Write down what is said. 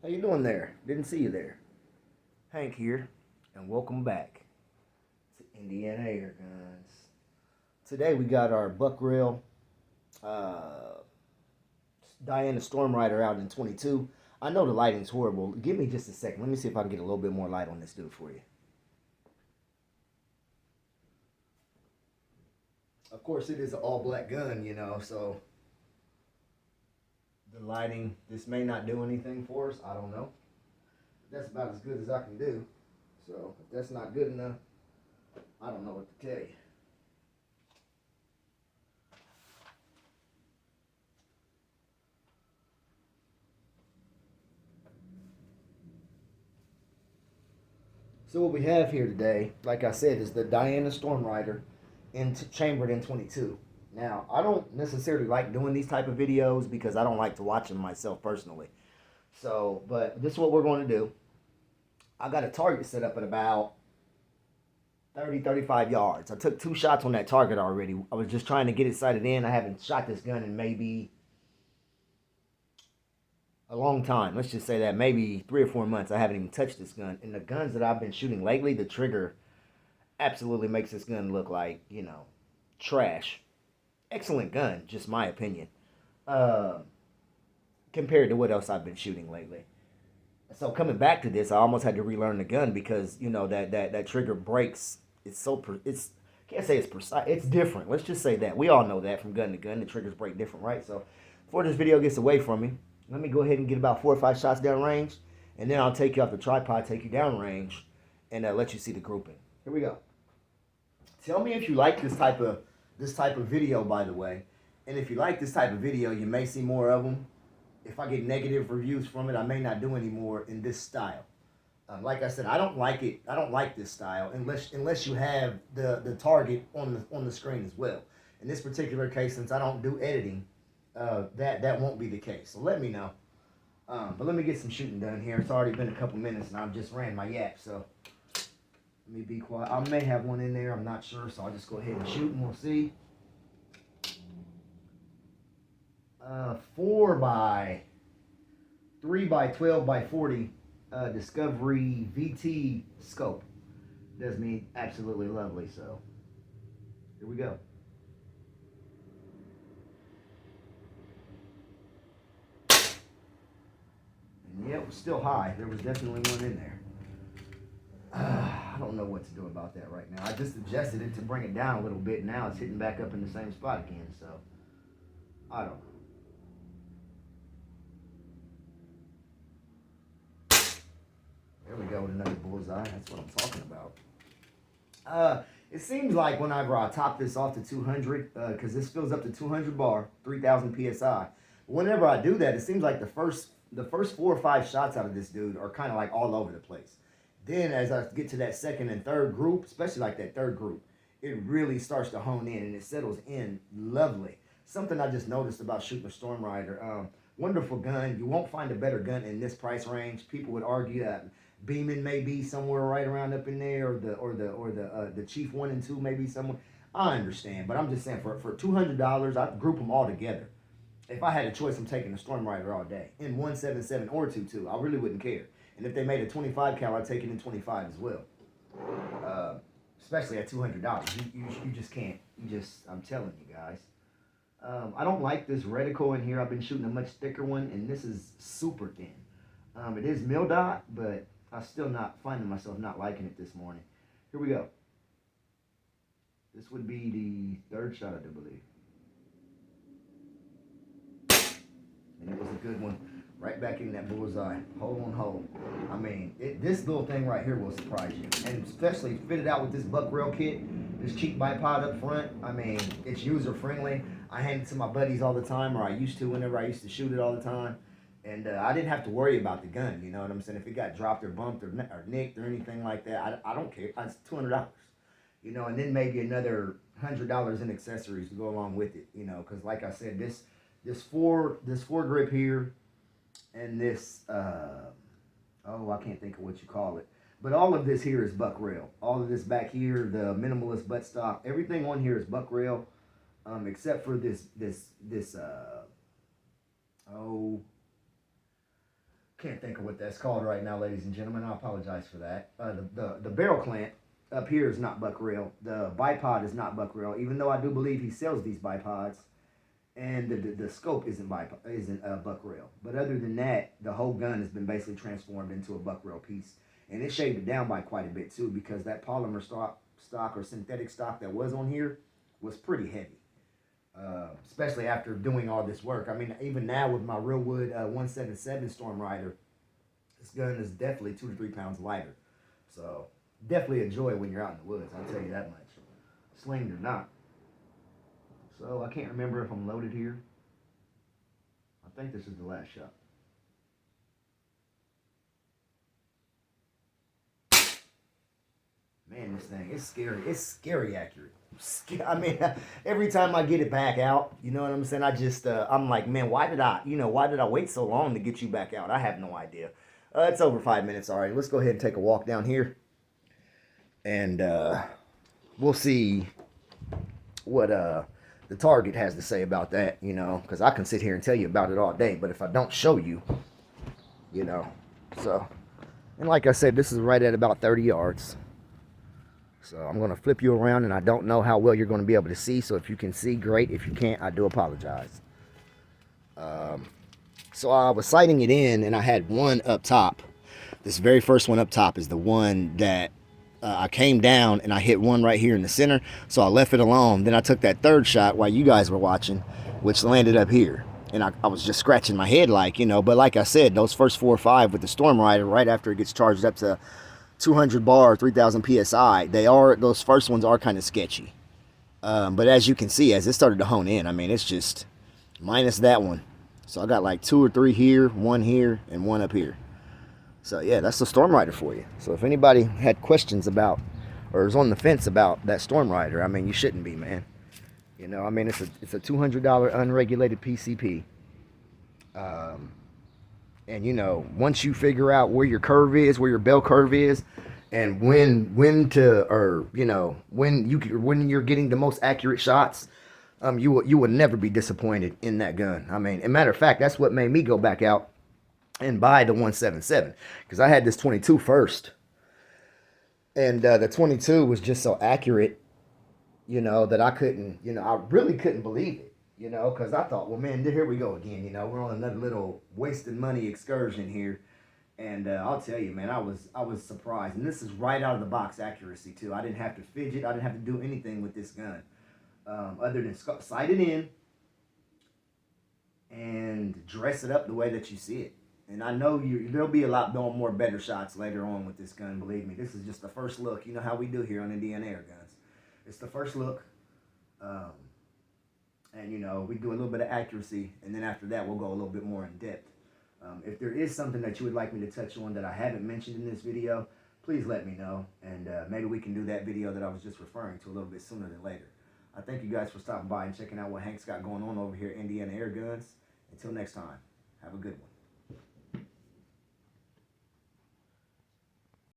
How you doing there? Didn't see you there. Hank here, and welcome back to Indiana Airguns. Today we got our buck rail uh, Diana Stormrider out in 22. I know the lighting's horrible. Give me just a second. Let me see if I can get a little bit more light on this dude for you. Of course, it is an all-black gun, so the lighting, this may not do anything for us. I don't know. That's about as good as I can do. So if that's not good enough, I don't know what to tell you. So what we have here today, like I said, is the Diana Stormrider chambered in 22. Now, I don't necessarily like doing these type of videos because I don't like to watch them myself personally. So, but this is what we're going to do. I got a target set up at about 35 yards. I took 2 shots on that target already. I was just trying to get it sighted in. I haven't shot this gun in maybe a long time. Let's just say that maybe 3 or 4 months. I haven't even touched this gun. And the guns that I've been shooting lately, the trigger absolutely makes this gun look like, trash. Excellent gun, just my opinion. Compared to what else I've been shooting lately. So coming back to this, I almost had to relearn the gun because that trigger breaks. It's can't say it's precise. It's different. Let's just say that we all know that from gun to gun, the triggers break different, right? So before this video gets away from me, let me go ahead and get about 4 or 5 shots down range, and then I'll take you off the tripod, take you down range, and let you see the grouping. Here we go. Tell me if you like this type of video, by the way, and if you like this type of video, you may see more of them. If I get negative reviews from it, I may not do any more in this style. Like I said, I don't like it. I don't like this style unless you have the target on the screen as well. In this particular case, since I don't do editing, that won't be the case. So let me know. But let me get some shooting done here. It's already been a couple minutes, and I've just ran my yap. So let me be quiet. I may have one in there. I'm not sure. So I'll just go ahead and shoot, and we'll see. 4 by 3 by 12 by 40 Discovery VT scope. Does me absolutely lovely. So here we go. And yeah, it was still high. There was definitely one in there. I don't know what to do about that right now. I just adjusted it to bring it down a little bit. Now it's hitting back up in the same spot again. So I don't know. There we go with another bullseye. That's what I'm talking about. It seems like whenever I top this off to 200, because this fills up to 200 bar, 3,000 psi. Whenever I do that, it seems like the first 4 or 5 shots out of this dude are kind of like all over the place. Then as I get to that second and third group, especially like that third group, it really starts to hone in and it settles in lovely. Something I just noticed about shooting a Stormrider. Wonderful gun. You won't find a better gun in this price range. People would argue that Beeman may be somewhere right around up in there, or the Chief 1 and 2 may be somewhere. I understand, but I'm just saying for $200, I'd group them all together. If I had a choice, I'm taking the Stormrider all day in 177 or 22. I really wouldn't care. And if they made a 25 cal, I'd take it in 25 as well. Especially at $200, you just can't. I'm telling you guys. I don't like this reticle in here. I've been shooting a much thicker one, and this is super thin. It is mil dot, but I'm still not finding myself not liking it this morning. Here we go. This would be the 3rd shot, I do believe. And it was a good one. Right back in that bullseye. Hole on hole. I mean, this little thing right here will surprise you. And especially fitted out with this buck rail kit, this cheap bipod up front. I mean, it's user friendly. I hand it to my buddies all the time, or I used to whenever I used to shoot it all the time. And I didn't have to worry about the gun, you know what I'm saying? If it got dropped or bumped or nicked or anything like that, I don't care. It's $200, you know, and then maybe another $100 in accessories to go along with it, you know, because like I said, this four grip here and this, I can't think of what you call it, but all of this here is buck rail. All of this back here, the minimalist buttstock, everything on here is buck rail, except for this can't think of what that's called right now, ladies and gentlemen. I apologize for that. The barrel clamp up here is not buck rail. The bipod is not buck rail, even though I do believe he sells these bipods. And the scope isn't buck rail. But other than that, the whole gun has been basically transformed into a buck rail piece. And it shaved it down by quite a bit too, because that polymer stock or synthetic stock that was on here was pretty heavy. Especially after doing all this work. I mean, even now with my Realwood 177 Stormrider, this gun is definitely 2 to 3 pounds lighter. So definitely a joy when you're out in the woods, I'll tell you that much. Slinged or not. So I can't remember if I'm loaded here. I think this is the last shot. Man, this thing, it's scary. It's scary accurate. I mean, every time I get it back out, you know what I'm saying? I'm like, man, why did I wait so long to get you back out? I have no idea. It's over 5 minutes already. Let's go ahead and take a walk down here. And we'll see what the target has to say about that, you know, because I can sit here and tell you about it all day, but if I don't show you, you know, so, and like I said, this is right at about 30 yards. So I'm going to flip you around, and I don't know how well you're going to be able to see. So if you can see, great. If you can't, I do apologize. So I was sighting it in, and I had one up top. This very first one up top is the one that I came down, and I hit one right here in the center. So I left it alone. Then I took that third shot while you guys were watching, which landed up here. And I was just scratching my head like, you know. But like I said, those first 4 or 5 with the Stormrider, right after it gets charged up to 200 bar, 3000 psi, those first ones are kind of sketchy. But as you can see, as it started to hone in, I mean, it's just minus that one. So I got like 2 or 3 here, 1 here, and 1 up here. So yeah, that's the Stormrider for you. So if anybody had questions about, or is on the fence about that Stormrider, I mean, you shouldn't be, man. You know, I mean, it's a $200 unregulated PCP. And you know, once you figure out where your curve is, where your bell curve is, and when you're getting the most accurate shots, you will never be disappointed in that gun. I mean, as a matter of fact, that's what made me go back out and buy the 177, because I had this 22 first, and the 22 was just so accurate, you know, that I really couldn't believe it. You know, because I thought, well, man, here we go again. You know, we're on another little wasted money excursion here. And I'll tell you, man, I was surprised. And this is right out of the box accuracy, too. I didn't have to fidget. I didn't have to do anything with this gun other than sight it in and dress it up the way that you see it. And I know there'll be a lot more better shots later on with this gun, believe me. This is just the first look. You know how we do here on Indiana Airguns. It's the first look. And, you know, we do a little bit of accuracy, and then after that, we'll go a little bit more in depth. If there is something that you would like me to touch on that I haven't mentioned in this video, please let me know, and maybe we can do that video that I was just referring to a little bit sooner than later. I thank you guys for stopping by and checking out what Hank's got going on over here at Indiana Air Guns. Until next time, have a good one.